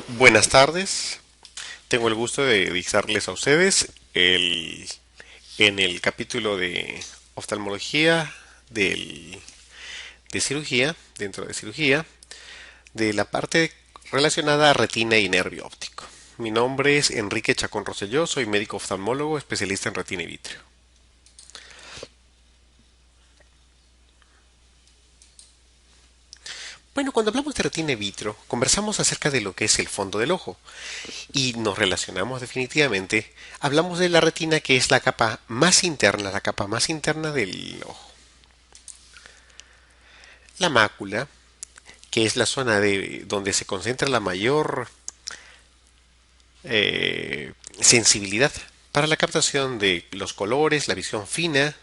Buenas tardes, tengo el gusto de dictarles a ustedes en el capítulo de oftalmología de cirugía, dentro de cirugía, de la parte relacionada a retina y nervio óptico. Mi nombre es Enrique Chacón Rosselló, soy médico oftalmólogo especialista en retina y vitrio. Bueno, cuando hablamos de retina y vitrio, conversamos acerca de lo que es el fondo del ojo y nos relacionamos definitivamente. Hablamos de la retina, que es la capa más interna del ojo. La mácula, que es la zona de donde se concentra la mayor sensibilidad para la captación de los colores, la visión fina.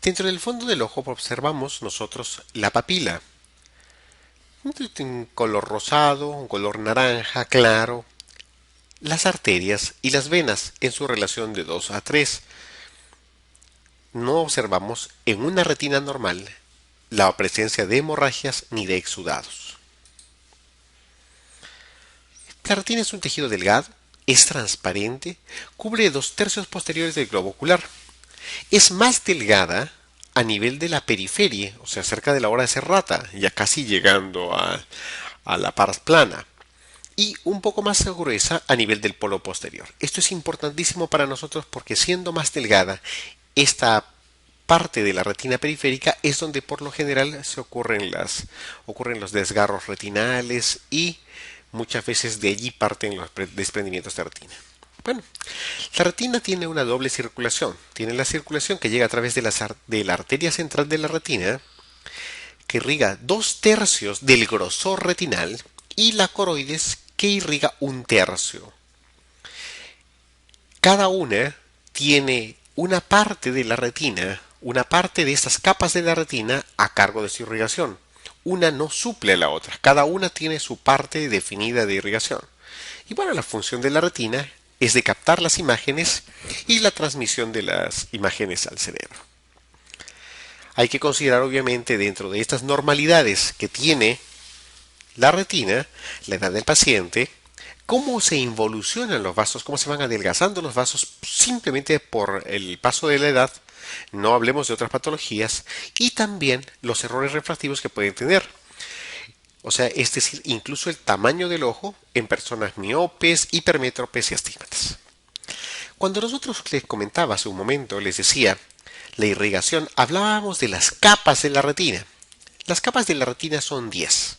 Dentro del fondo del ojo observamos nosotros la papila, un color rosado, un color naranja claro, las arterias y las venas en su relación de 2 a 3. No observamos en una retina normal la presencia de hemorragias ni de exudados. La retina es un tejido delgado, es transparente, cubre 2/3 posteriores del globo ocular. Es más delgada a nivel de la periferia, o sea, cerca de la hora de serrata, ya casi llegando a la par plana, y un poco más gruesa a nivel del polo posterior. Esto es importantísimo para nosotros porque siendo más delgada, esta parte de la retina periférica es donde por lo general ocurren los desgarros retinales y muchas veces de allí parten los desprendimientos de retina. Bueno, la retina tiene una doble circulación. Tiene la circulación que llega a través de la arteria central de la retina, que irriga 2/3 del grosor retinal, y la coroides, que irriga 1/3. Cada una tiene una parte de la retina, una parte de estas capas de la retina a cargo de su irrigación. Una no suple a la otra, cada una tiene su parte definida de irrigación. Y bueno, la función de la retina es de captar las imágenes y la transmisión de las imágenes al cerebro. Hay que considerar obviamente dentro de estas normalidades que tiene la retina, la edad del paciente, cómo se involucionan los vasos, cómo se van adelgazando los vasos simplemente por el paso de la edad, no hablemos de otras patologías, y también los errores refractivos que pueden tener. O sea, es decir, incluso el tamaño del ojo en personas miopes, hipermétropes y astígmatas. Cuando nosotros les comentaba hace un momento, les decía, la irrigación, hablábamos de las capas de la retina. Las capas de la retina son 10.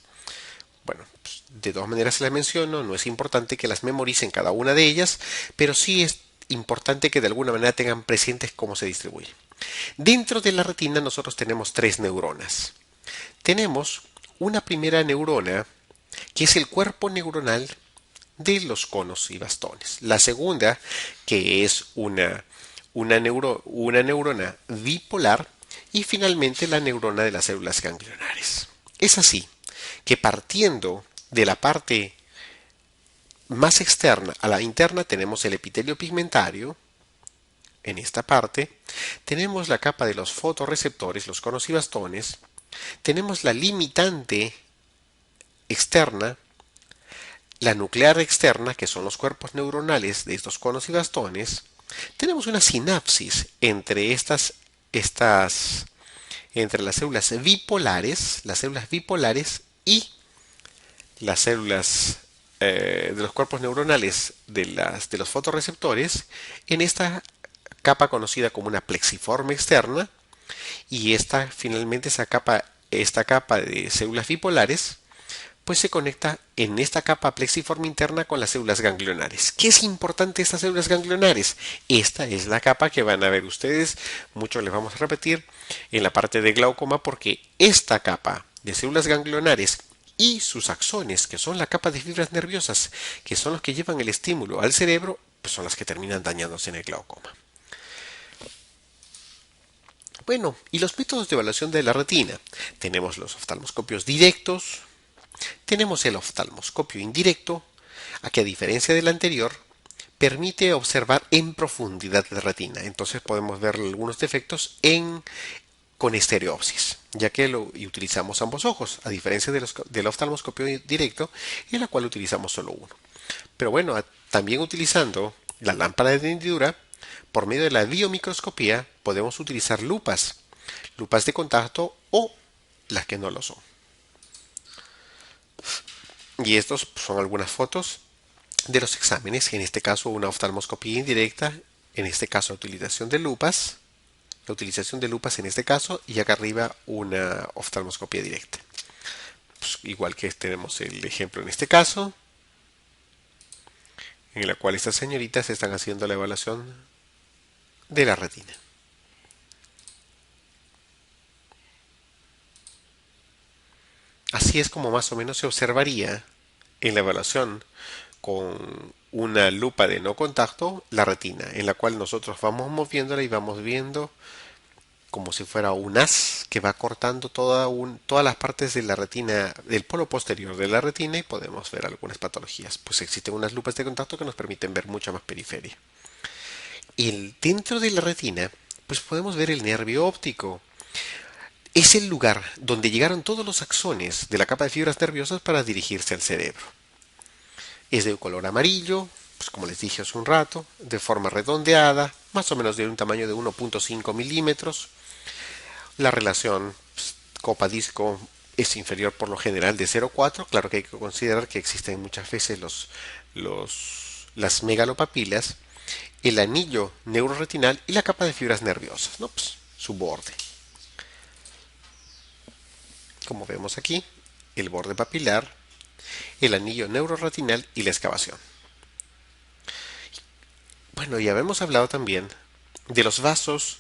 Bueno, pues, de todas maneras se las menciono, no es importante que las memoricen cada una de ellas, pero sí es importante que de alguna manera tengan presentes cómo se distribuye. Dentro de la retina nosotros tenemos 3 neuronas. Tenemos una primera neurona, que es el cuerpo neuronal de los conos y bastones. La segunda, que es una neurona bipolar, y finalmente la neurona de las células ganglionares. Es así que partiendo de la parte más externa a la interna tenemos el epitelio pigmentario. En esta parte tenemos la capa de los fotorreceptores, los conos y bastones. Tenemos la limitante externa, la nuclear externa, que son los cuerpos neuronales de estos conos y bastones. Tenemos una sinapsis entre las células bipolares y las células de los cuerpos neuronales de los fotorreceptores en esta capa conocida como una plexiforme externa, y esta capa de células bipolares pues se conecta en esta capa plexiforme interna con las células ganglionares. ¿Qué es importante estas células ganglionares? Esta es la capa que van a ver ustedes, mucho les vamos a repetir en la parte de glaucoma, porque esta capa de células ganglionares y sus axones, que son la capa de fibras nerviosas, que son los que llevan el estímulo al cerebro, pues son las que terminan dañándose en el glaucoma. Bueno, y los métodos de evaluación de la retina. Tenemos los oftalmoscopios directos, tenemos el oftalmoscopio indirecto, a que a diferencia del anterior, permite observar en profundidad la retina. Entonces podemos ver algunos defectos con estereopsis, ya que y utilizamos ambos ojos, a diferencia del oftalmoscopio directo, en la cual utilizamos solo uno. Pero bueno, también utilizando la lámpara de hendidura, por medio de la biomicroscopía, podemos utilizar lupas, lupas de contacto o las que no lo son. Y estos son algunas fotos de los exámenes, en este caso una oftalmoscopía indirecta, en este caso la utilización de lupas en este caso, y acá arriba una oftalmoscopía directa. Pues igual que tenemos el ejemplo en este caso, en la cual estas señoritas están haciendo la evaluación de la retina. Así es como más o menos se observaría en la evaluación con una lupa de no contacto la retina, en la cual nosotros vamos moviéndola y vamos viendo como si fuera un haz que va cortando todas las partes de la retina, del polo posterior de la retina, y podemos ver algunas patologías. Pues existen unas lupas de contacto que nos permiten ver mucha más periferia. Y dentro de la retina, pues podemos ver el nervio óptico. Es el lugar donde llegaron todos los axones de la capa de fibras nerviosas para dirigirse al cerebro. Es de color amarillo, pues como les dije hace un rato, de forma redondeada, más o menos de un tamaño de 1.5 milímetros. La relación copa-disco es inferior por lo general de 0,4. Claro que hay que considerar que existen muchas veces las megalopapilas, el anillo neuroretinal y la capa de fibras nerviosas, ¿no? Pues, su borde. Como vemos aquí, el borde papilar, el anillo neuroretinal y la excavación. Bueno, ya habíamos hablado también de los vasos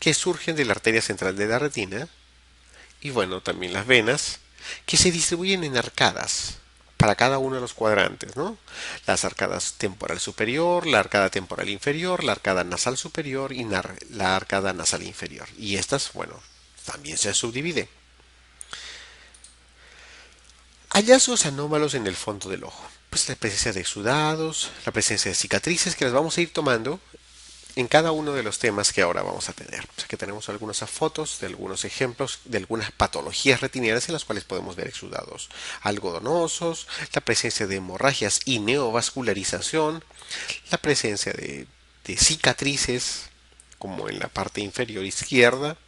que surgen de la arteria central de la retina, y bueno, también las venas, que se distribuyen en arcadas para cada uno de los cuadrantes, ¿no? Las arcadas temporal superior, la arcada temporal inferior, la arcada nasal superior y la arcada nasal inferior. Y estas, bueno, también se subdividen. Hallazgos anómalos en el fondo del ojo. Pues la presencia de exudados, la presencia de cicatrices que las vamos a ir tomando en cada uno de los temas que ahora vamos a tener. Pues aquí tenemos algunas fotos de algunos ejemplos de algunas patologías retinianas en las cuales podemos ver exudados algodonosos, la presencia de hemorragias y neovascularización, la presencia de cicatrices como en la parte inferior izquierda.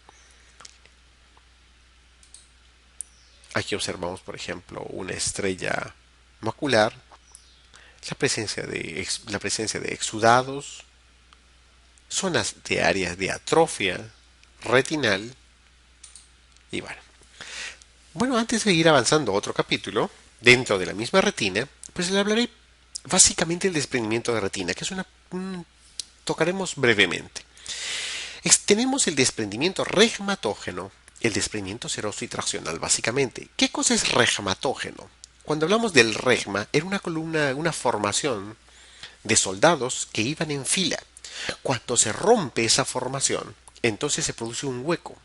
Aquí observamos, por ejemplo, una estrella macular, la presencia de exudados, zonas de áreas de atrofia retinal. Y bueno, antes de ir avanzando a otro capítulo, dentro de la misma retina, pues le hablaré básicamente del desprendimiento de retina, que es tocaremos brevemente. Tenemos el desprendimiento regmatógeno, el desprendimiento seroso y traccional, básicamente. ¿Qué cosa es regmatógeno? Cuando hablamos del regma, era una columna, una formación de soldados que iban en fila. Cuando se rompe esa formación, entonces se produce un hueco.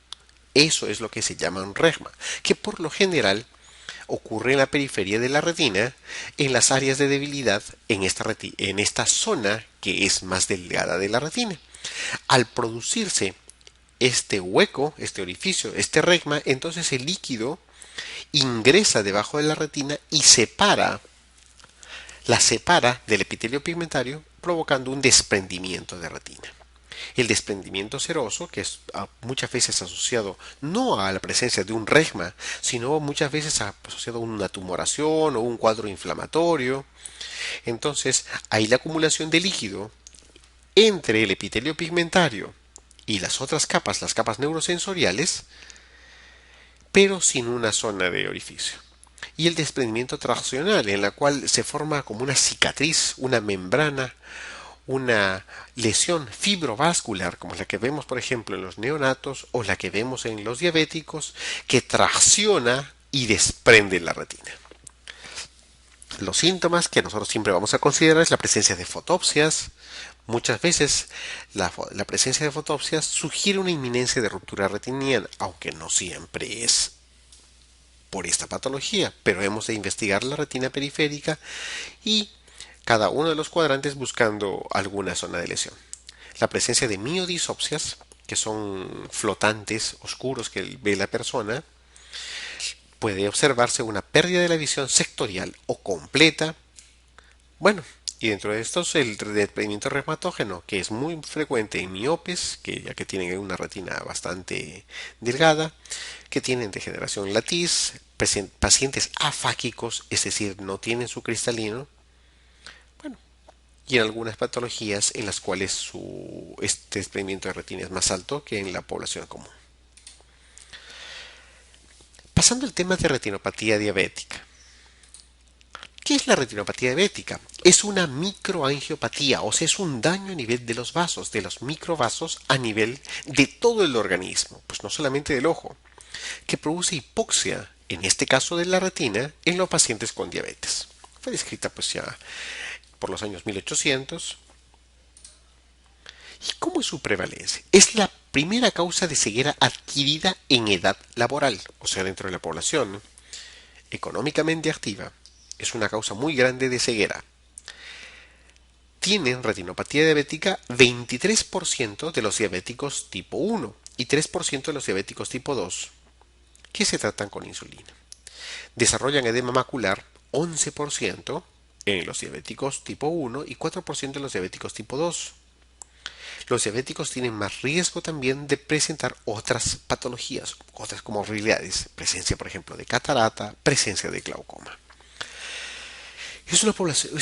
Eso es lo que se llama un regma, que por lo general ocurre en la periferia de la retina, en las áreas de debilidad, en esta zona que es más delgada de la retina. Al producirse este hueco, este orificio, este regma, entonces el líquido ingresa debajo de la retina y la separa del epitelio pigmentario, provocando un desprendimiento de retina. El desprendimiento seroso, que es muchas veces asociado no a la presencia de un regma, sino muchas veces asociado a una tumoración o un cuadro inflamatorio. Entonces, hay la acumulación de líquido entre el epitelio pigmentario y las otras capas, las capas neurosensoriales, pero sin una zona de orificio. Y el desprendimiento traccional, en la cual se forma como una cicatriz, una membrana, una lesión fibrovascular, como la que vemos, por ejemplo, en los neonatos o la que vemos en los diabéticos, que tracciona y desprende la retina. Los síntomas que nosotros siempre vamos a considerar es la presencia de fotopsias. Muchas veces la presencia de fotopsias sugiere una inminencia de ruptura retiniana, aunque no siempre es por esta patología, pero hemos de investigar la retina periférica y cada uno de los cuadrantes buscando alguna zona de lesión. La presencia de miodisopsias, que son flotantes, oscuros que ve la persona, puede observarse una pérdida de la visión sectorial o completa. Bueno, y dentro de estos el desprendimiento reumatógeno, que es muy frecuente en miopes, que ya que tienen una retina bastante delgada, que tienen degeneración latiz, pacientes afáquicos, es decir, no tienen su cristalino, bueno, y en algunas patologías en las cuales este desprendimiento de retina es más alto que en la población común. Pasando al tema de retinopatía diabética. ¿Qué es la retinopatía diabética? Es una microangiopatía, o sea, es un daño a nivel de los vasos, de los microvasos a nivel de todo el organismo, pues no solamente del ojo, que produce hipoxia, en este caso de la retina, en los pacientes con diabetes. Fue descrita pues ya por los años 1800. ¿Y cómo es su prevalencia? Es la primera causa de ceguera adquirida en edad laboral, o sea, dentro de la población económicamente activa. Es una causa muy grande de ceguera. Tienen retinopatía diabética 23% de los diabéticos tipo 1 y 3% de los diabéticos tipo 2 que se tratan con insulina. Desarrollan edema macular 11% en los diabéticos tipo 1 y 4% en los diabéticos tipo 2. Los diabéticos tienen más riesgo también de presentar otras patologías, otras comorbilidades, presencia por ejemplo de catarata, presencia de glaucoma. Es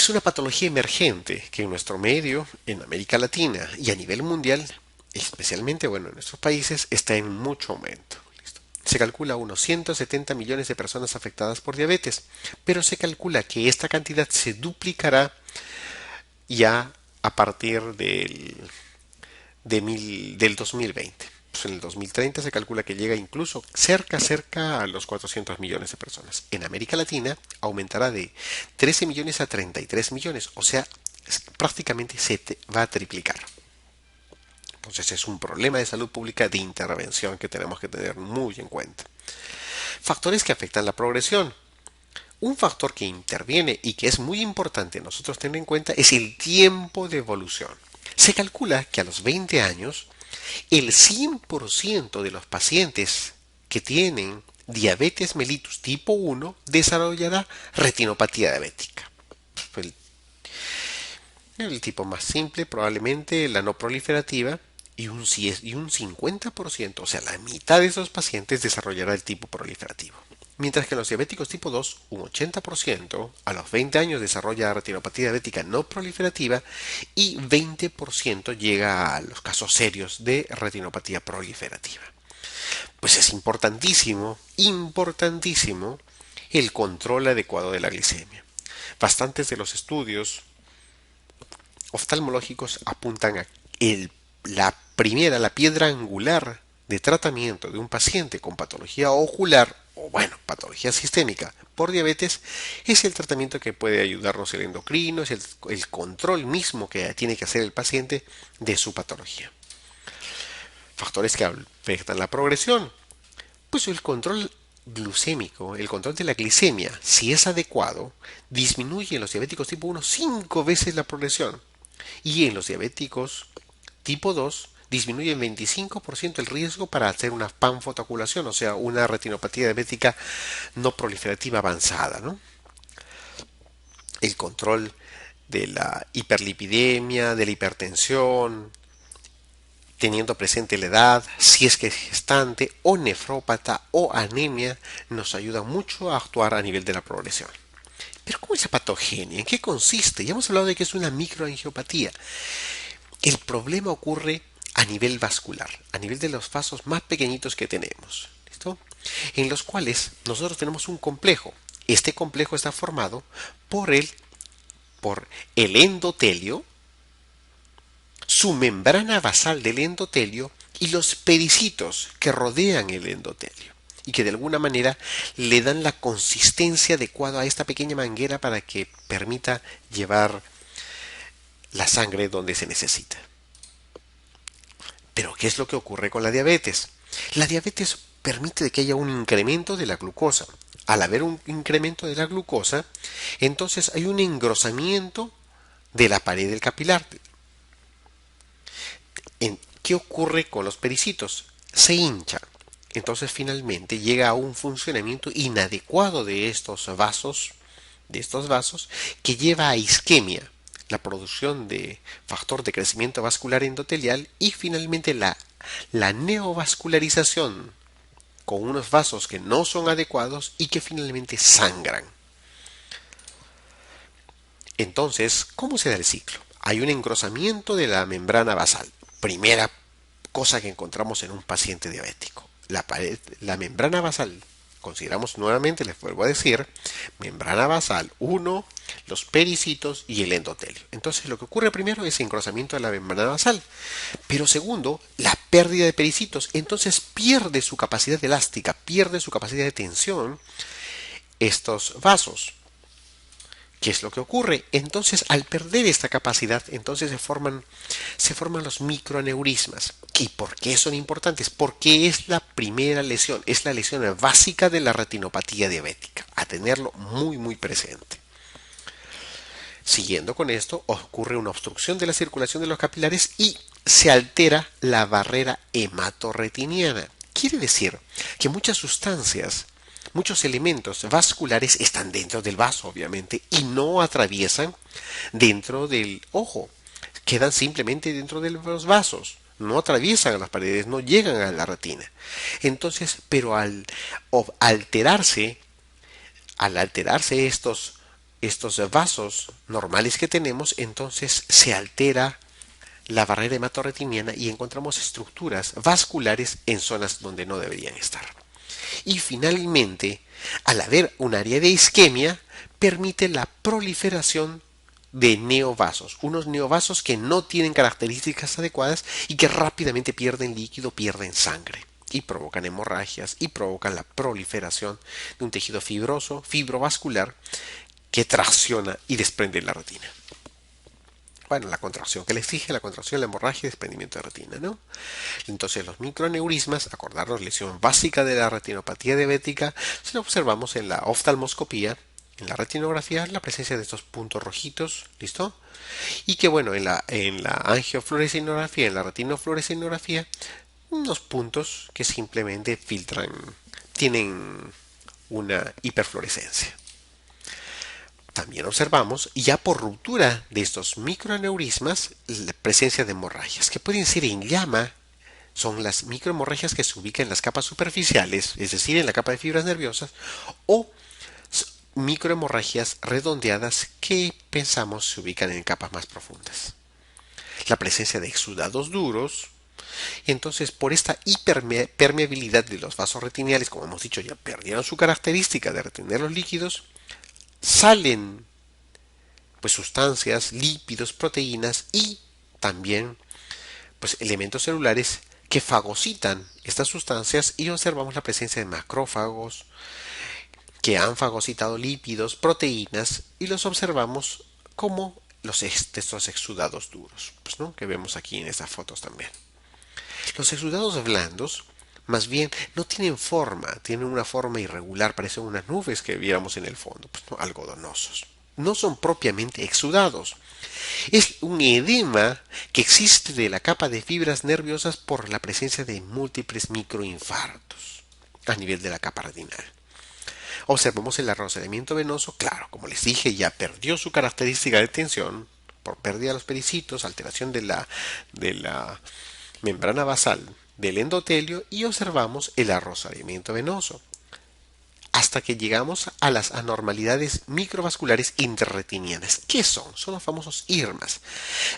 una patología emergente que en nuestro medio, en América Latina y a nivel mundial, especialmente bueno, en nuestros países, está en mucho aumento. ¿Listo? Se calcula unos 170 millones de personas afectadas por diabetes, pero se calcula que esta cantidad se duplicará ya a partir del 2020. Pues en el 2030 se calcula que llega incluso cerca a los 400 millones de personas. En América Latina aumentará de 13 millones a 33 millones, o sea, prácticamente va a triplicar. Entonces es un problema de salud pública de intervención que tenemos que tener muy en cuenta. Factores que afectan la progresión. Un factor que interviene y que es muy importante nosotros tener en cuenta es el tiempo de evolución. Se calcula que a los 20 años el 100% de los pacientes que tienen diabetes mellitus tipo 1 desarrollará retinopatía diabética. El, el tipo más simple, probablemente la no proliferativa, y un 50%, o sea, la mitad de esos pacientes desarrollará el tipo proliferativo. Mientras que en los diabéticos tipo 2, un 80% a los 20 años desarrolla retinopatía diabética no proliferativa y 20% llega a los casos serios de retinopatía proliferativa. Pues es importantísimo el control adecuado de la glicemia. Bastantes de los estudios oftalmológicos apuntan a la piedra angular de tratamiento de un paciente con patología ocular o bueno, patología sistémica por diabetes es el tratamiento que puede ayudarnos el endocrino, es el control mismo que tiene que hacer el paciente de su patología. Factores que afectan la progresión, pues el control glucémico, el control de la glicemia, si es adecuado, disminuye en los diabéticos tipo 1 5 veces la progresión y en los diabéticos tipo 2 disminuye en 25% el riesgo para hacer una panfotoculación, o sea, una retinopatía diabética no proliferativa avanzada, ¿no? El control de la hiperlipidemia, de la hipertensión, teniendo presente la edad, si es que es gestante o nefrópata o anemia, nos ayuda mucho a actuar a nivel de la progresión. Pero ¿cómo es la patogenia? ¿En qué consiste? Ya hemos hablado de que es una microangiopatía. El problema ocurre a nivel vascular, a nivel de los vasos más pequeñitos que tenemos, ¿listo? En los cuales nosotros tenemos un complejo. Este complejo está formado por el endotelio, su membrana basal del endotelio y los pericitos que rodean el endotelio y que de alguna manera le dan la consistencia adecuada a esta pequeña manguera para que permita llevar la sangre donde se necesita. Pero ¿qué es lo que ocurre con la diabetes? La diabetes permite que haya un incremento de la glucosa. Al haber un incremento de la glucosa, entonces hay un engrosamiento de la pared del capilar. ¿Qué ocurre con los pericitos? Se hinchan. Entonces finalmente llega a un funcionamiento inadecuado de estos vasos, que lleva a isquemia, la producción de factor de crecimiento vascular endotelial y finalmente la neovascularización con unos vasos que no son adecuados y que finalmente sangran. Entonces, ¿cómo se da el ciclo? Hay un engrosamiento de la membrana basal. Primera cosa que encontramos en un paciente diabético. La membrana basal. Consideramos nuevamente, les vuelvo a decir, membrana basal, uno, los pericitos y el endotelio. Entonces lo que ocurre primero es engrosamiento de la membrana basal. Pero segundo, la pérdida de pericitos. Entonces pierde su capacidad elástica, pierde su capacidad de tensión estos vasos. ¿Qué es lo que ocurre? Entonces, al perder esta capacidad, entonces se forman los microaneurismas. ¿Y por qué son importantes? Porque es la primera lesión, es la lesión básica de la retinopatía diabética, a tenerlo muy muy presente. Siguiendo con esto, ocurre una obstrucción de la circulación de los capilares y se altera la barrera hematorretiniana. Quiere decir que muchos elementos vasculares están dentro del vaso, obviamente, y no atraviesan dentro del ojo. Quedan simplemente dentro de los vasos. No atraviesan a las paredes, no llegan a la retina. Entonces, pero al alterarse estos vasos normales que tenemos, entonces se altera la barrera hematorretiniana y encontramos estructuras vasculares en zonas donde no deberían estar. Y finalmente, al haber un área de isquemia, permite la proliferación de neovasos, unos neovasos que no tienen características adecuadas y que rápidamente pierden líquido, pierden sangre y provocan hemorragias y provocan la proliferación de un tejido fibroso, fibrovascular, que tracciona y desprende la retina. Bueno, la contracción que le exige, la contracción, la hemorragia y desprendimiento de retina, ¿no? Entonces los microaneurismas, acordarnos, lesión básica de la retinopatía diabética, si lo observamos en la oftalmoscopía, en la retinografía, la presencia de estos puntos rojitos, ¿listo? Y que bueno, en la angiofluorescinografía, en la retinofluorescinografía, unos puntos que simplemente tienen una hiperfluorescencia. También observamos, ya por ruptura de estos microaneurismas, la presencia de hemorragias, que pueden ser en llama, son las microhemorragias que se ubican en las capas superficiales, es decir, en la capa de fibras nerviosas, o microhemorragias redondeadas que pensamos se ubican en capas más profundas. La presencia de exudados duros, entonces por esta hiperpermeabilidad de los vasos retiniales, como hemos dicho, ya perdieron su característica de retener los líquidos, salen pues sustancias, lípidos, proteínas y también pues elementos celulares que fagocitan estas sustancias y observamos la presencia de macrófagos que han fagocitado lípidos, proteínas y los observamos como estos exudados duros, pues, ¿no? Que vemos aquí en estas fotos también. Los exudados blandos más bien no tienen forma, tienen una forma irregular, parecen unas nubes que viéramos en el fondo, pues, ¿no? Algodonosos. No son propiamente exudados. Es un edema que existe de la capa de fibras nerviosas por la presencia de múltiples microinfartos a nivel de la capa retinal. Observamos el arrozamiento venoso, claro, como les dije, ya perdió su característica de tensión por pérdida de los pericitos, alteración de la membrana basal del endotelio y observamos el arrozamiento venoso hasta que llegamos a las anormalidades microvasculares interretinianas. ¿Qué son? Son los famosos IRMAs.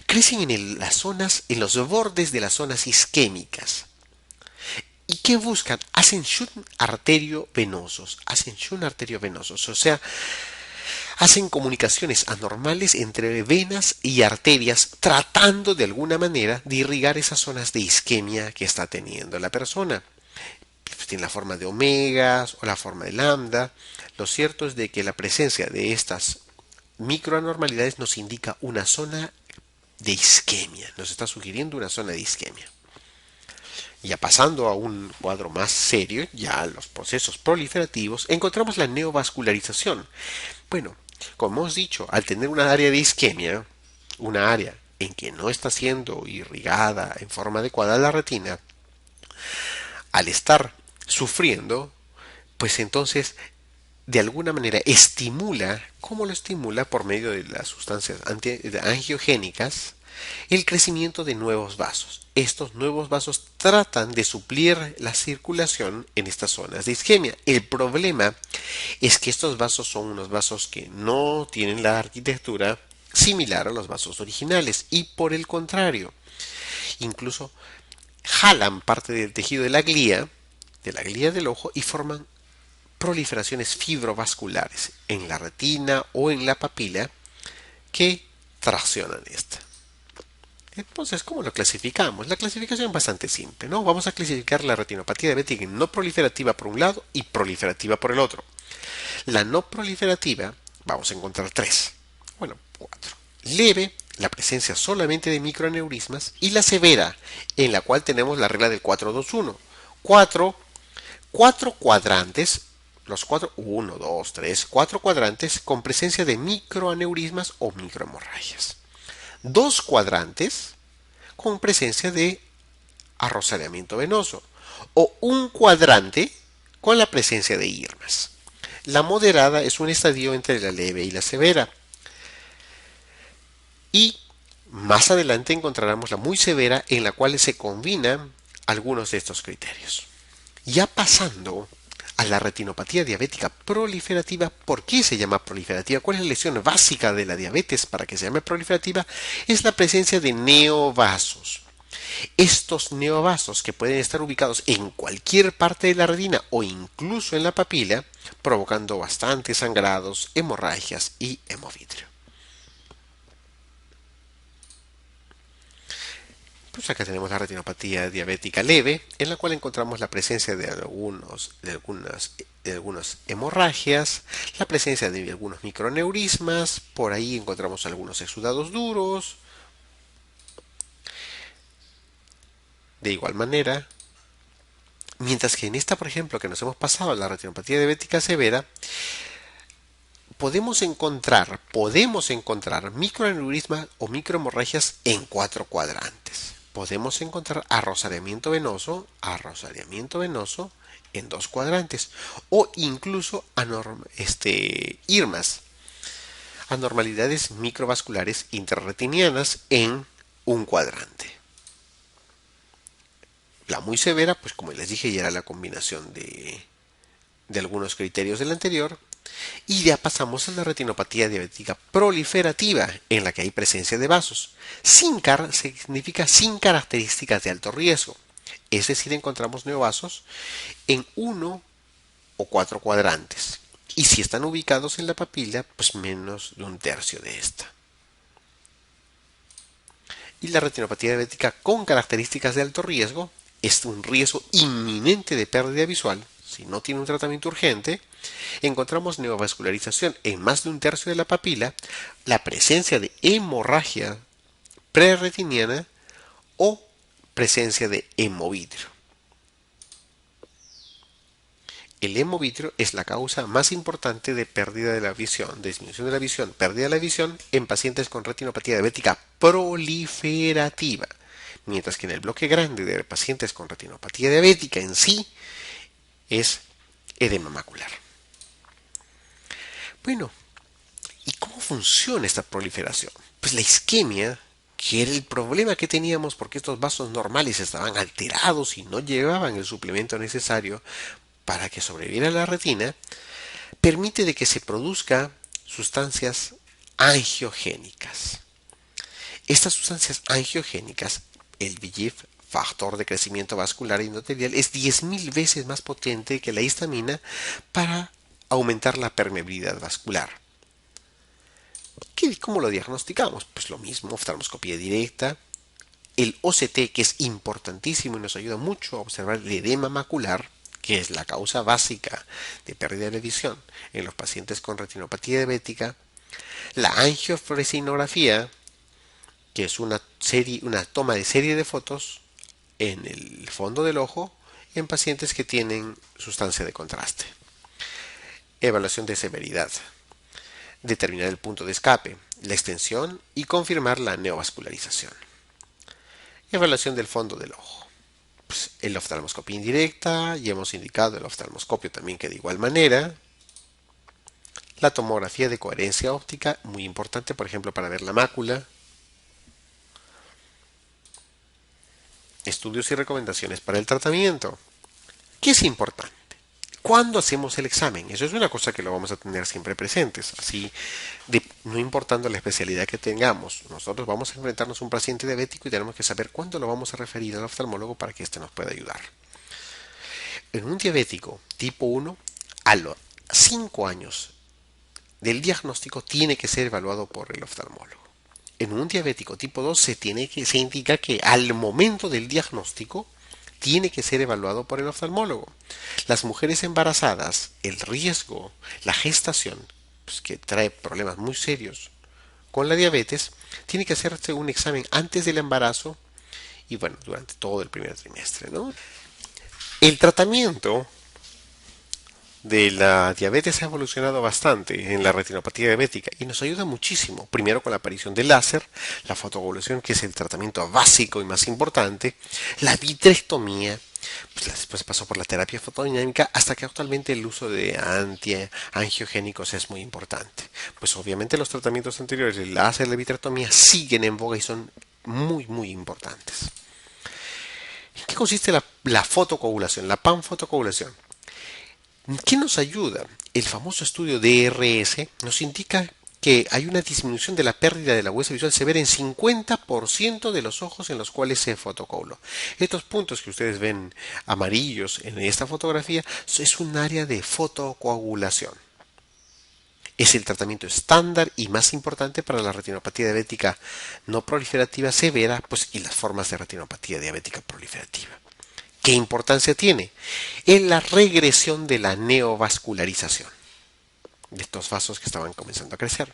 Crecen en los bordes de las zonas isquémicas. ¿Y qué buscan? Hacen shunt arteriovenosos. O sea, hacen comunicaciones anormales entre venas y arterias, tratando de alguna manera de irrigar esas zonas de isquemia que está teniendo la persona. Tiene la forma de omegas o la forma de lambda. Lo cierto es de que la presencia de estas microanormalidades nos indica una zona de isquemia, nos está sugiriendo una zona de isquemia. Ya pasando a un cuadro más serio, ya los procesos proliferativos, encontramos la neovascularización. Bueno, como hemos dicho, al tener una área de isquemia, una área en que no está siendo irrigada en forma adecuada la retina, al estar sufriendo, pues entonces de alguna manera estimula, ¿cómo lo estimula? Por medio de las sustancias angiogénicas, el crecimiento de nuevos vasos. Estos nuevos vasos tratan de suplir la circulación en estas zonas de isquemia. El problema es que estos vasos son unos vasos que no tienen la arquitectura similar a los vasos originales y por el contrario, incluso jalan parte del tejido de la glía del ojo y forman proliferaciones fibrovasculares en la retina o en la papila que traccionan esta. Entonces, ¿cómo lo clasificamos? La clasificación es bastante simple, ¿no? Vamos a clasificar la retinopatía diabética en no proliferativa por un lado y proliferativa por el otro. La no proliferativa, vamos a encontrar tres, bueno, cuatro. Leve, la presencia solamente de microaneurismas, y la severa, en la cual tenemos la regla del 4-2-1. Cuatro cuadrantes, los cuatro, uno, dos, tres, cuatro cuadrantes con presencia de microaneurismas o microhemorragias. Dos cuadrantes con presencia de arrozamiento venoso o un cuadrante con la presencia de irmas. La moderada es un estadio entre la leve y la severa. Y más adelante encontraremos la muy severa en la cual se combinan algunos de estos criterios. Ya pasando a la retinopatía diabética proliferativa, ¿por qué se llama proliferativa? ¿Cuál es la lesión básica de la diabetes para que se llame proliferativa? Es la presencia de neovasos. Estos neovasos, que pueden estar ubicados en cualquier parte de la retina o incluso en la papila, provocando bastantes sangrados, hemorragias y hemovitrio. Pues acá tenemos la retinopatía diabética leve, en la cual encontramos la presencia de algunas hemorragias, la presencia de algunos microneurismas, por ahí encontramos algunos exudados duros. De igual manera, mientras que en esta, por ejemplo, que nos hemos pasado a la retinopatía diabética severa, podemos encontrar microaneurismas o microhemorragias en cuatro cuadrantes. Podemos encontrar arrozamiento venoso en dos cuadrantes o incluso irmas, anormalidades microvasculares intrarretinianas en un cuadrante. La muy severa, pues como les dije, ya era la combinación de algunos criterios del anterior. Y ya pasamos a la retinopatía diabética proliferativa, en la que hay presencia de vasos. Significa sin características de alto riesgo. Es decir, encontramos neovasos en uno o cuatro cuadrantes. Y si están ubicados en la papila, pues menos de un tercio de esta. Y la retinopatía diabética con características de alto riesgo es un riesgo inminente de pérdida visual. Si no tiene un tratamiento urgente, encontramos neovascularización en más de un tercio de la papila, la presencia de hemorragia preretiniana o presencia de hemovitrio. El hemovitrio es la causa más importante de pérdida de la visión, de disminución de la visión, pérdida de la visión en pacientes con retinopatía diabética proliferativa, mientras que en el bloque grande de pacientes con retinopatía diabética en sí es edema macular. Bueno, ¿y cómo funciona esta proliferación? Pues la isquemia, que era el problema que teníamos porque estos vasos normales estaban alterados y no llevaban el suplemento necesario para que sobreviviera la retina, permite de que se produzca sustancias angiogénicas. Estas sustancias angiogénicas, el VEGF, factor de crecimiento vascular endotelial, es 10.000 veces más potente que la histamina para aumentar la permeabilidad vascular. ¿Cómo lo diagnosticamos? Pues lo mismo, oftalmoscopía directa, el OCT, que es importantísimo y nos ayuda mucho a observar el edema macular, que es la causa básica de pérdida de visión en los pacientes con retinopatía diabética, la angiofresinografía, que es una toma de serie de fotos en el fondo del ojo en pacientes que tienen sustancia de contraste. Evaluación de severidad. determinar el punto de escape, la extensión y confirmar la neovascularización. Evaluación del fondo del ojo. Pues, el oftalmoscopía indirecta, ya hemos indicado el oftalmoscopio también que de igual manera. La tomografía de coherencia óptica, muy importante, por ejemplo, para ver la mácula. Estudios y recomendaciones para el tratamiento. ¿Qué es importante? ¿Cuándo hacemos el examen? Eso es una cosa que lo vamos a tener siempre presentes. Así, no importando la especialidad que tengamos, nosotros vamos a enfrentarnos a un paciente diabético y tenemos que saber cuándo lo vamos a referir al oftalmólogo para que éste nos pueda ayudar. En un diabético tipo 1, a los 5 años del diagnóstico tiene que ser evaluado por el oftalmólogo. En un diabético tipo 2 se indica que al momento del diagnóstico tiene que ser evaluado por el oftalmólogo. Las mujeres embarazadas, el riesgo, la gestación, pues, que trae problemas muy serios con la diabetes, tiene que hacerse un examen antes del embarazo y bueno, durante todo el primer trimestre, ¿no? El tratamiento de la diabetes ha evolucionado bastante en la retinopatía diabética y nos ayuda muchísimo. Primero con la aparición del láser, la fotocoagulación, que es el tratamiento básico y más importante, la vitrectomía, pues después pasó por la terapia fotodinámica hasta que actualmente el uso de antiangiogénicos es muy importante. Pues obviamente los tratamientos anteriores, el láser y la vitrectomía, siguen en boga y son muy importantes. ¿En qué consiste la fotocoagulación, la panfotocoagulación? ¿Qué nos ayuda? El famoso estudio DRS nos indica que hay una disminución de la pérdida de la huesa visual severa en 50% de los ojos en los cuales se fotocoaguló. Estos puntos que ustedes ven amarillos en esta fotografía es un área de fotocoagulación. Es el tratamiento estándar y más importante para la retinopatía diabética no proliferativa severa, pues, y las formas de retinopatía diabética proliferativa. ¿Qué importancia tiene? En la regresión de la neovascularización de estos vasos que estaban comenzando a crecer.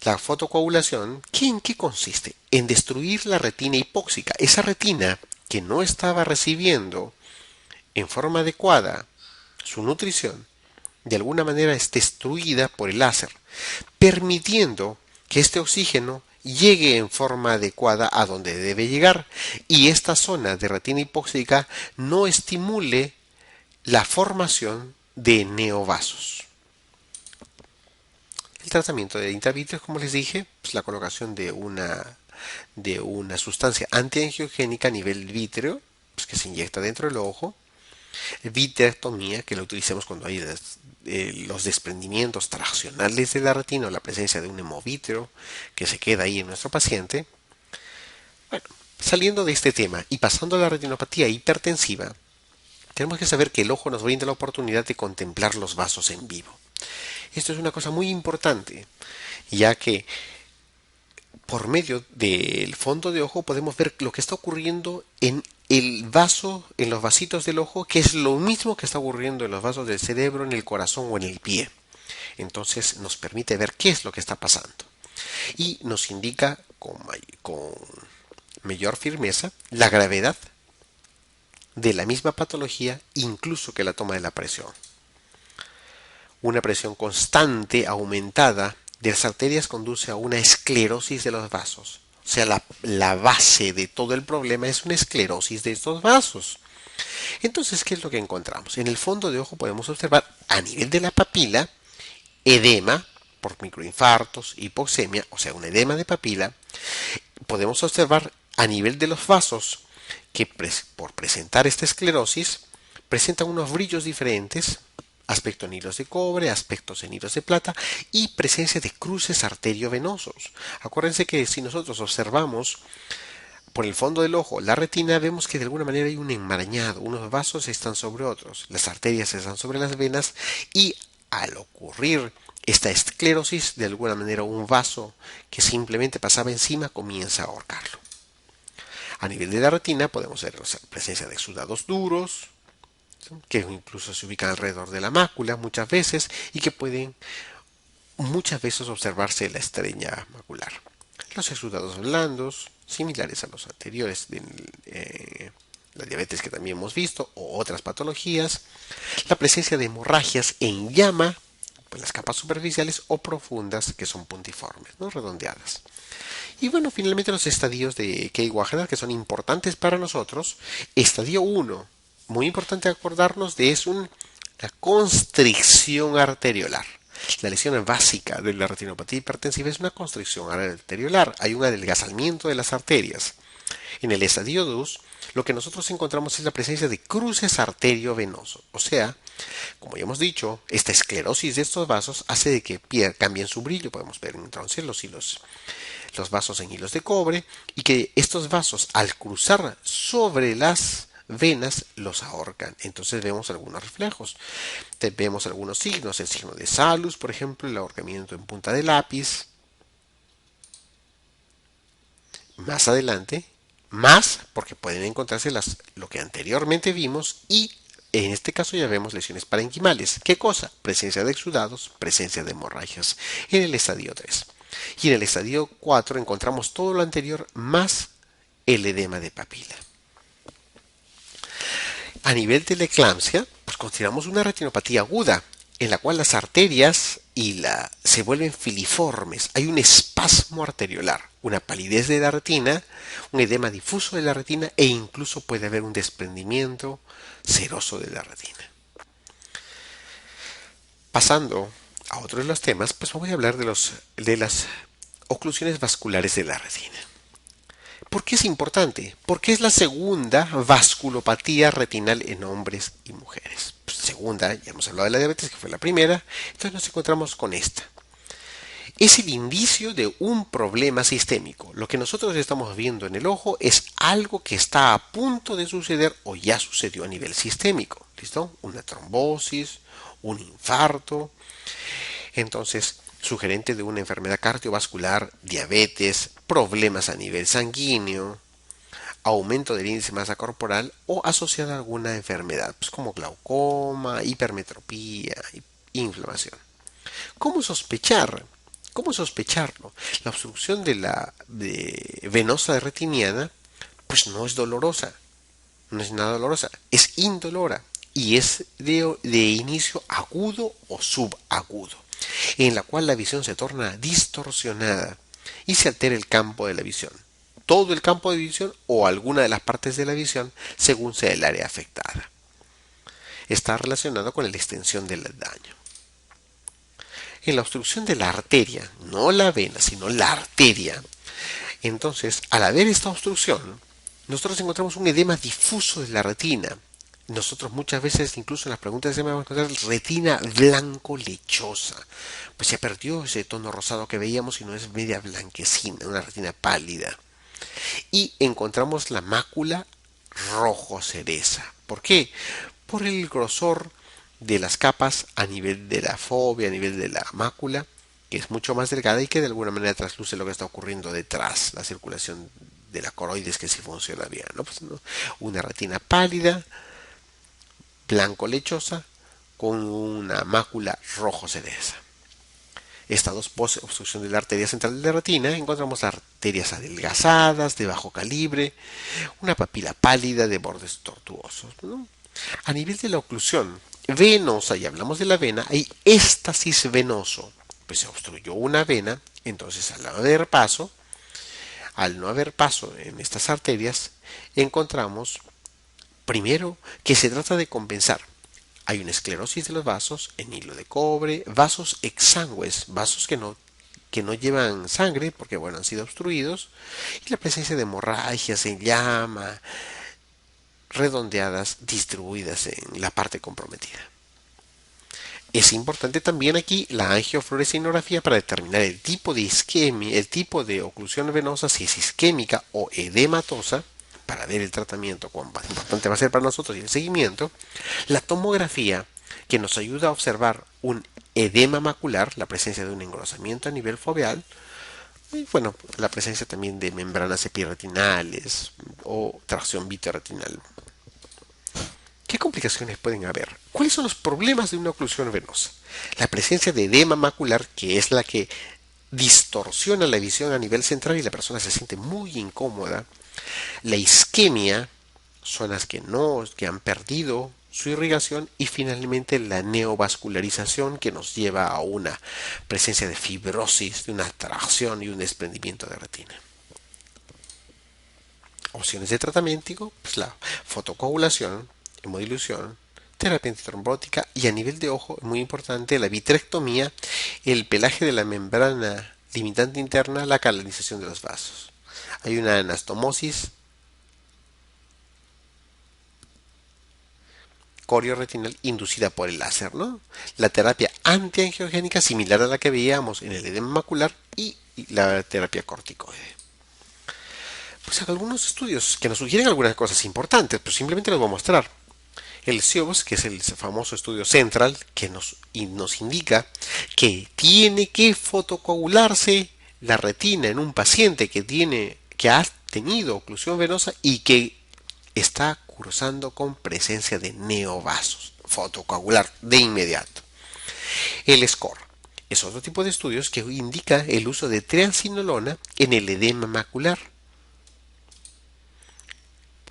La fotocoagulación, ¿en qué consiste? En destruir la retina hipóxica, esa retina que no estaba recibiendo en forma adecuada su nutrición, de alguna manera es destruida por el láser, permitiendo que este oxígeno llegue en forma adecuada a donde debe llegar y esta zona de retina hipóxica no estimule la formación de neovasos. El tratamiento de intravitreos, como les dije, pues la colocación de una sustancia antiangiogénica a nivel vítreo, pues que se inyecta dentro del ojo, vitrectomía, que la utilicemos cuando hay los desprendimientos traccionales de la retina o la presencia de un hemovítero que se queda ahí en nuestro paciente. Bueno, saliendo de este tema y pasando a la retinopatía hipertensiva, tenemos que saber que el ojo nos brinda la oportunidad de contemplar los vasos en vivo. Esto es una cosa muy importante, ya que por medio del fondo de ojo podemos ver lo que está ocurriendo en el vaso, en los vasitos del ojo, que es lo mismo que está ocurriendo en los vasos del cerebro, en el corazón o en el pie. Entonces nos permite ver qué es lo que está pasando y nos indica con mayor firmeza la gravedad de la misma patología, incluso que la toma de la presión. Una presión constante, aumentada, de las arterias conduce a una esclerosis de los vasos. O sea, la base de todo el problema es una esclerosis de estos vasos. Entonces, ¿qué es lo que encontramos? En el fondo de ojo podemos observar a nivel de la papila edema por microinfartos, hipoxemia, o sea, un edema de papila. Podemos observar a nivel de los vasos que por presentar esta esclerosis presentan unos brillos diferentes, aspecto en hilos de cobre, aspectos en hilos de plata y presencia de cruces arteriovenosos. Acuérdense que si nosotros observamos por el fondo del ojo la retina, vemos que de alguna manera hay un enmarañado, unos vasos están sobre otros, las arterias están sobre las venas y al ocurrir esta esclerosis, de alguna manera un vaso que simplemente pasaba encima comienza a ahorcarlo. A nivel de la retina podemos ver la presencia de exudados duros, que incluso se ubican alrededor de la mácula muchas veces y que pueden muchas veces observarse la estrella macular. Los exudados blandos, similares a los anteriores de la diabetes que también hemos visto, o otras patologías. La presencia de hemorragias en llama, pues las capas superficiales, o profundas, que son puntiformes, ¿no? Redondeadas. Y bueno, finalmente los estadios de Kei Wagner, que son importantes para nosotros. Estadio uno, muy importante acordarnos de, es una constricción arteriolar. La lesión básica de la retinopatía hipertensiva es una constricción arteriolar. Hay un adelgazamiento de las arterias. En el estadio 2, lo que nosotros encontramos es la presencia de cruces arteriovenosos. O sea, como ya hemos dicho, esta esclerosis de estos vasos hace de que cambien su brillo. Podemos ver entonces los vasos en hilos de cobre, y que estos vasos, al cruzar sobre las venas, los ahorcan. Entonces vemos algunos reflejos, vemos algunos signos, el signo de Salus, por ejemplo, el ahorcamiento en punta de lápiz. Más adelante, más, porque pueden encontrarse lo que anteriormente vimos, y en este caso ya vemos lesiones parenquimales. ¿Qué cosa? Presencia de exudados, presencia de hemorragias en el estadio 3. Y en el estadio 4 encontramos todo lo anterior más el edema de papila. A nivel de la eclampsia, pues consideramos una retinopatía aguda, en la cual las arterias se vuelven filiformes. Hay un espasmo arteriolar, una palidez de la retina, un edema difuso de la retina, e incluso puede haber un desprendimiento seroso de la retina. Pasando a otro de los temas, pues voy a hablar de las oclusiones vasculares de la retina. ¿Por qué es importante? Porque es la segunda vasculopatía retinal en hombres y mujeres. Pues segunda, ya hemos hablado de la diabetes, que fue la primera, entonces nos encontramos con esta. Es el indicio de un problema sistémico. Lo que nosotros estamos viendo en el ojo es algo que está a punto de suceder o ya sucedió a nivel sistémico. ¿Listo? Una trombosis, un infarto. Entonces, sugerente de una enfermedad cardiovascular, diabetes, problemas a nivel sanguíneo, aumento del índice de masa corporal, o asociada a alguna enfermedad, pues como glaucoma, hipermetropía, inflamación. ¿Cómo sospechar? ¿Cómo sospecharlo? La obstrucción venosa retiniana, pues no es dolorosa, no es nada dolorosa, es indolora, y es de inicio agudo o subagudo, en la cual la visión se torna distorsionada y se altera el campo de la visión, todo el campo de visión o alguna de las partes de la visión, según sea el área afectada. Está relacionado con la extensión del daño. En la obstrucción de la arteria, no la vena, sino la arteria, entonces, al haber esta obstrucción, nosotros encontramos un edema difuso de la retina. Nosotros muchas veces, incluso en las preguntas, vamos a encontrar retina blanco lechosa. Pues se perdió ese tono rosado que veíamos y no es media blanquecina, una retina pálida. Y encontramos la mácula rojo cereza. ¿Por qué? Por el grosor de las capas a nivel de la fobia, a nivel de la mácula, que es mucho más delgada y que de alguna manera trasluce lo que está ocurriendo detrás, la circulación de la coroides, que sí funciona bien, ¿no? Pues, ¿no? Una retina pálida, blanco lechosa, con una mácula rojo cereza. Esta obstrucción de la arteria central de la retina, encontramos arterias adelgazadas, de bajo calibre, una papila pálida de bordes tortuosos, ¿no? A nivel de la oclusión venosa, y hablamos de la vena, hay éstasis venoso. Pues se obstruyó una vena, entonces al no haber paso en estas arterias, encontramos primero que se trata de compensar. Hay una esclerosis de los vasos en hilo de cobre, vasos exangües, vasos que no llevan sangre porque bueno, han sido obstruidos, y la presencia de hemorragias en llama, redondeadas, distribuidas en la parte comprometida. Es importante también aquí la angiofluorescinografía para determinar el tipo de isquemia, el tipo de oclusión venosa, si es isquémica o edematosa, para ver el tratamiento, cuán importante va a ser para nosotros y el seguimiento. La tomografía, que nos ayuda a observar un edema macular, la presencia de un engrosamiento a nivel foveal, y bueno, la presencia también de membranas epirretinales o tracción vitroretinal. ¿Qué complicaciones pueden haber? ¿Cuáles son los problemas de una oclusión venosa? La presencia de edema macular, que es la que distorsiona la visión a nivel central y la persona se siente muy incómoda. La isquemia, zonas que han perdido su irrigación y finalmente la neovascularización que nos lleva a una presencia de fibrosis, de una tracción y un desprendimiento de retina. Opciones de tratamiento, pues la fotocoagulación, hemodilución, terapia antitrombótica y a nivel de ojo, muy importante, la vitrectomía, el pelaje de la membrana limitante interna, la canalización de los vasos. Hay una anastomosis corioretinal inducida por el láser, ¿no? La terapia antiangiogénica similar a la que veíamos en el edema macular y la terapia corticoide. Pues hay algunos estudios que nos sugieren algunas cosas importantes, pero simplemente los voy a mostrar. El CIOBS, que es el famoso estudio central, que nos indica que tiene que fotocoagularse la retina en un paciente que ha tenido oclusión venosa y que está cursando con presencia de neovasos. Fotocoagular de inmediato. El SCORE es otro tipo de estudios que indica el uso de triamcinolona en el edema macular.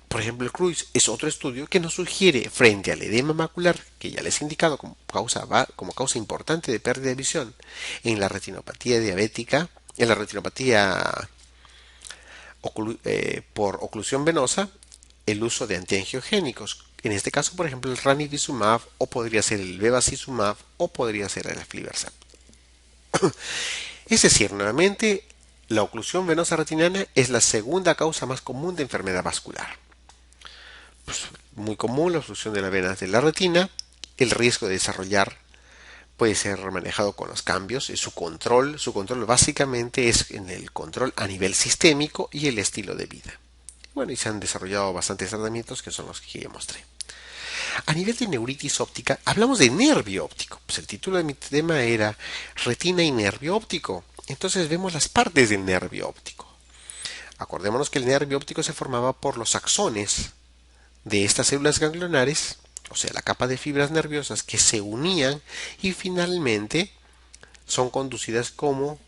Por ejemplo, el CRUISE es otro estudio que nos sugiere, frente al edema macular, que ya les he indicado como causa importante de pérdida de visión en la retinopatía diabética, en la retinopatía por oclusión venosa, el uso de antiangiogénicos. En este caso, por ejemplo, el ranibizumab, o podría ser el bevacizumab, o podría ser el aflibercept. Es decir, nuevamente, la oclusión venosa retiniana es la segunda causa más común de enfermedad vascular. Pues, muy común la obstrucción de las venas de la retina, el riesgo de desarrollar puede ser manejado con los cambios, su control básicamente es en el control a nivel sistémico y el estilo de vida. Bueno, y se han desarrollado bastantes tratamientos que son los que ya mostré. A nivel de neuritis óptica, hablamos de nervio óptico. Pues el título de mi tema era retina y nervio óptico. Entonces vemos las partes del nervio óptico. Acordémonos que el nervio óptico se formaba por los axones de estas células ganglionares, o sea, la capa de fibras nerviosas que se unían y finalmente son conducidas como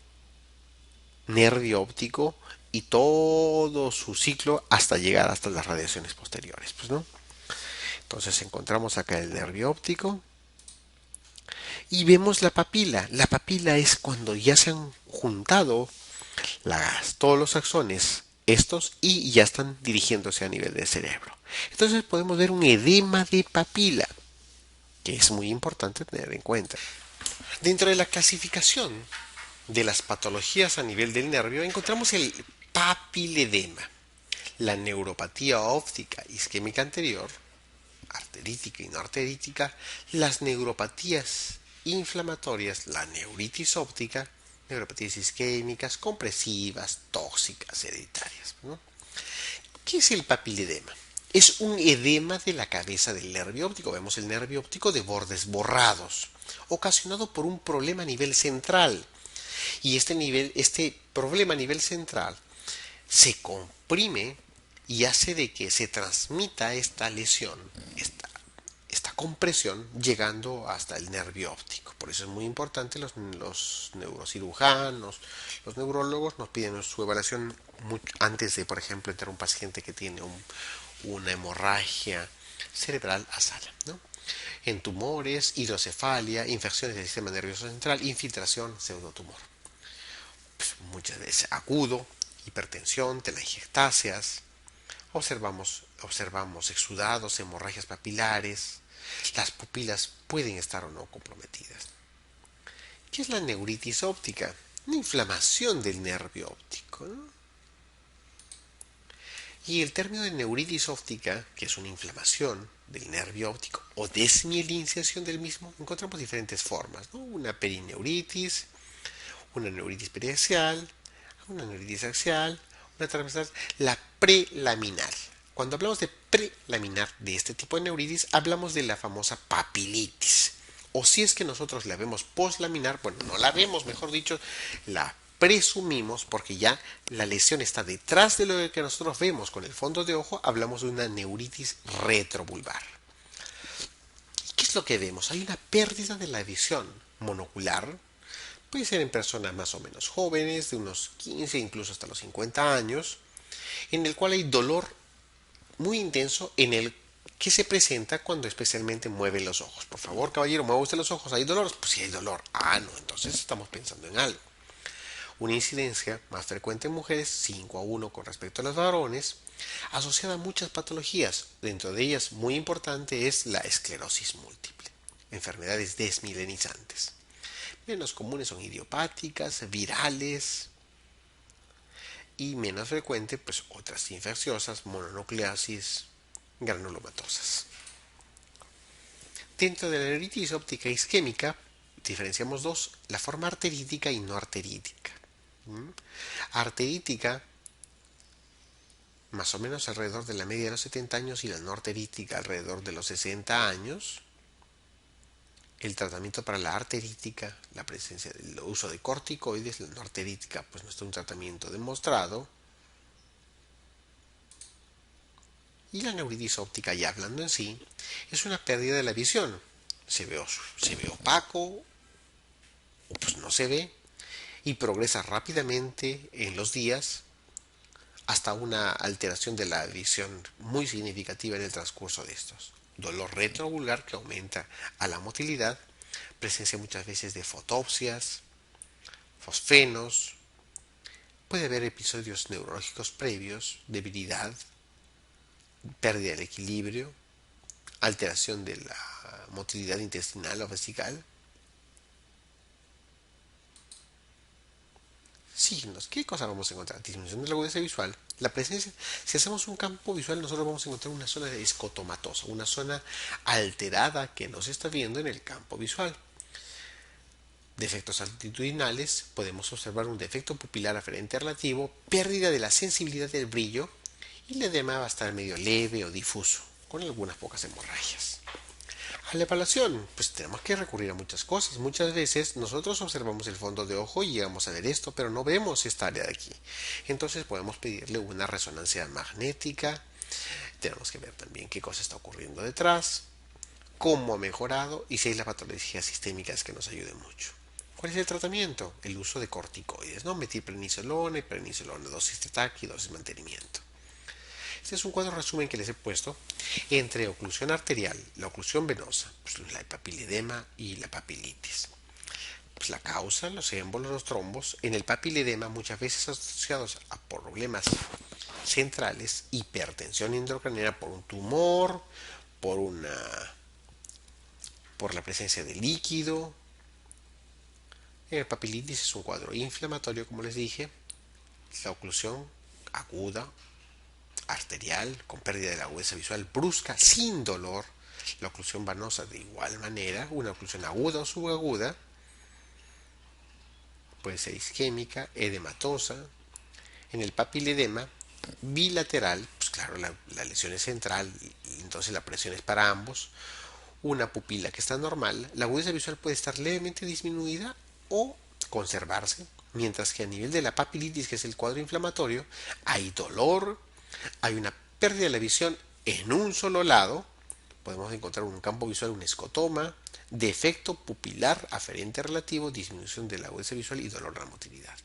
nervio óptico y todo su ciclo hasta llegar hasta las radiaciones posteriores, pues no. Entonces encontramos acá el nervio óptico y vemos la papila. La papila es cuando ya se han juntado todos los axones estos y ya están dirigiéndose a nivel del cerebro. Entonces podemos ver un edema de papila, que es muy importante tener en cuenta. Dentro de la clasificación de las patologías a nivel del nervio encontramos el papiledema, la neuropatía óptica isquémica anterior, arterítica y no arterítica, las neuropatías inflamatorias, la neuritis óptica, neuropatías isquémicas, compresivas, tóxicas, hereditarias, ¿no? ¿Qué es el papiledema? Es un edema de la cabeza del nervio óptico. Vemos el nervio óptico de bordes borrados, ocasionado por un problema a nivel central. Y este problema a nivel central se comprime y hace de que se transmita esta lesión, esta compresión, llegando hasta el nervio óptico. Por eso es muy importante, los neurocirujanos, los neurólogos nos piden su evaluación antes de, por ejemplo, entrar un paciente que tiene una hemorragia cerebral a sala, ¿no? En tumores, hidrocefalia, infecciones del sistema nervioso central, infiltración, pseudotumor. Pues muchas veces agudo, hipertensión, telangiectasias. Observamos exudados, hemorragias papilares. Las pupilas pueden estar o no comprometidas. ¿Qué es la neuritis óptica? Una inflamación del nervio óptico, ¿no? Y el término de neuritis óptica, que es una inflamación del nervio óptico o desmielinización del mismo, encontramos diferentes formas, ¿no? Una perineuritis, una neuritis periaxial, una neuritis axial, una transversal, la prelaminar. Cuando hablamos de prelaminar de este tipo de neuritis, hablamos de la famosa papilitis. O si es que nosotros la vemos poslaminar, bueno, no la vemos, mejor dicho, la presumimos porque ya la lesión está detrás de lo que nosotros vemos con el fondo de ojo, hablamos de una neuritis retrovulvar. ¿Qué es lo que vemos? Hay una pérdida de la visión monocular. Puede ser en personas más o menos jóvenes, de unos 15 incluso hasta los 50 años, en el cual hay dolor muy intenso en el que se presenta cuando especialmente mueven los ojos. Por favor, caballero, mueve usted los ojos. ¿Hay dolor? Pues sí hay dolor. Ah, no, entonces estamos pensando en algo. Una incidencia más frecuente en mujeres, 5 a 1 con respecto a los varones, asociada a muchas patologías. Dentro de ellas, muy importante es la esclerosis múltiple, enfermedades desmilenizantes. Menos comunes son idiopáticas, virales y menos frecuente, pues otras infecciosas, mononucleosis, granulomatosas. Dentro de la neuritis óptica isquémica diferenciamos dos, la forma arterítica y no arterítica. Arterítica, más o menos alrededor de la media de los 70 años y la no arterítica alrededor de los 60 años. El tratamiento para la arterítica, la presencia del uso de corticoides, la no arterítica, pues no está un tratamiento demostrado. Y la neuritis óptica, ya hablando en sí, es una pérdida de la visión. Se ve opaco, o pues no se ve, y progresa rápidamente en los días hasta una alteración de la visión muy significativa en el transcurso de estos. Dolor retrovulgar que aumenta a la motilidad, presencia muchas veces de fotopsias, fosfenos, puede haber episodios neurológicos previos, debilidad, pérdida del equilibrio, alteración de la motilidad intestinal o vesical. Signos. ¿Qué cosa vamos a encontrar? Disminución de la agudeza visual. La presencia, si hacemos un campo visual, nosotros vamos a encontrar una zona de escotomatosa, una zona alterada que no se está viendo en el campo visual. Defectos altitudinales, podemos observar un defecto pupilar aferente relativo, pérdida de la sensibilidad del brillo y el edema va a estar medio leve o difuso, con algunas pocas hemorragias. A la evaluación, pues tenemos que recurrir a muchas cosas. Muchas veces nosotros observamos el fondo de ojo y llegamos a ver esto, pero no vemos esta área de aquí. Entonces podemos pedirle una resonancia magnética. Tenemos que ver también qué cosa está ocurriendo detrás, cómo ha mejorado y si hay las patologías sistémicas que nos ayuden mucho. ¿Cuál es el tratamiento? El uso de corticoides, ¿no? Metilprednisolona y prednisolona, dosis de TAC y dosis de mantenimiento. Este es un cuadro resumen que les he puesto entre oclusión arterial, la oclusión venosa, pues la papiledema y la papilitis. Pues la causa, los émbolos, los trombos, en el papiledema muchas veces asociados a problemas centrales, hipertensión intracraniana por un tumor, por una por la presencia de líquido. El papilitis es un cuadro inflamatorio, como les dije, la oclusión aguda arterial, con pérdida de la agudeza visual brusca, sin dolor. La oclusión venosa de igual manera, una oclusión aguda o subaguda, puede ser isquémica, edematosa. En el papiledema bilateral, pues claro, la lesión es central, entonces la presión es para ambos. Una pupila que está normal, la agudeza visual puede estar levemente disminuida o conservarse, mientras que a nivel de la papilitis, que es el cuadro inflamatorio, hay dolor, hay una pérdida de la visión en un solo lado, podemos encontrar en un campo visual un escotoma, defecto pupilar aferente relativo, disminución de la agudeza visual y dolor de la motilidad.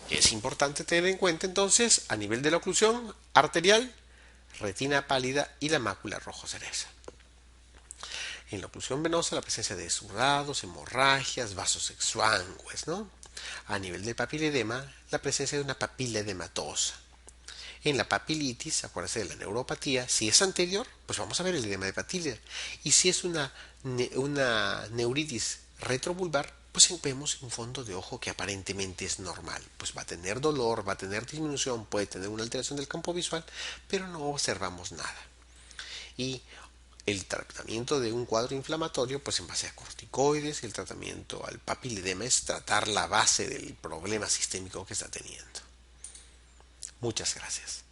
Es importante tener en cuenta entonces, a nivel de la oclusión arterial, retina pálida y la mácula rojo cereza. En la oclusión venosa, la presencia de sudados, hemorragias, vasos exangües, ¿no? A nivel del papiledema, la presencia de una papila edematosa. En la papilitis, acuérdense de la neuropatía, si es anterior, pues vamos a ver el edema de papila. Y si es una neuritis retrovulvar, pues vemos un fondo de ojo que aparentemente es normal. Pues va a tener dolor, va a tener disminución, puede tener una alteración del campo visual, pero no observamos nada. Y el tratamiento de un cuadro inflamatorio, pues en base a corticoides, el tratamiento al papiledema es tratar la base del problema sistémico que está teniendo. Muchas gracias.